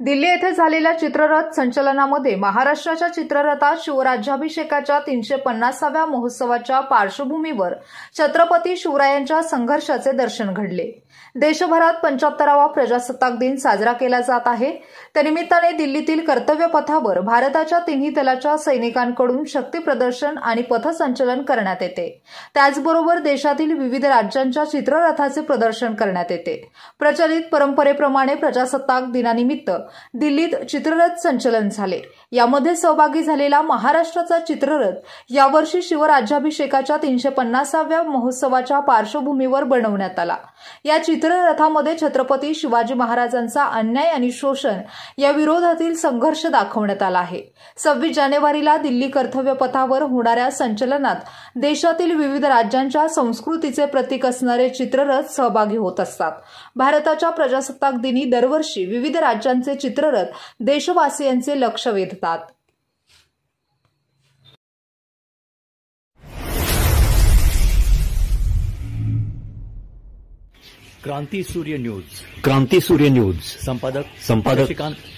दिल्ली येथे झालेल्या चित्ररथ संचलनामध्ये महाराष्ट्राच्या चित्ररथात शिवराज्याभिषेकाच्या 350व्या महोत्सवाच्या पार्श्वभूमीवर छत्रपती शिवरायांच्या संघर्षाचे दर्शन घडले। देशभरात 75वा प्रजासत्ताक दिन साजरा केला जात आहे। त्यानिमित्ताने दिल्लीतील कर्तव्य पथावर भारताच्या तिन्ही दलाच्या सैनिकांकडून शक्ती प्रदर्शन आणि पथसंचलन करण्यात येते। त्याचबरोबर देशातील विविध राज्यांच्या चित्ररथाचे प्रदर्शन करण्यात येते। प्रचलित परंपरेप्रमाणे प्रजासत्ताक दिनानिमित्त दिल्लीत चित्ररथ संचलन झाले। यामध्ये सहभागी झालेला महाराष्ट्राचा चित्ररथ यावर्षी शिवराज्याभिषेकाच्या 350व्या महोत्सवाच्या पार्श्वभूमीवर बनवण्यात आला। या चित्ररथामध्ये छत्रपती शिवाजी महाराजांचा अन्याय आणि शोषण या विरोधातील संघर्ष दाखवण्यात आला आहे। 26 जानेवारीला दिल्ली कर्तव्य पथावर होणाऱ्या संचलनात देशातील विविध राज्यांच्या संस्कृतीचे प्रतीक असणारे चित्ररथ सहभागी होत असतात। भारताच्या प्रजासत्ताक दिनी दरवर्षी विविध राज्यांचे चित्ररथ देशवासियांचे लक्ष वेधतात। क्रांती सूर्य न्यूज संपादक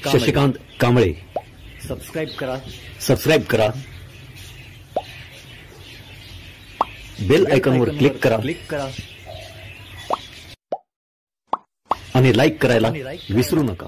शशिकांत कांबळे। सबस्क्राइब करा बेल आयकॉनवर क्लिक करा आणि लाईक करायला विसरू नका।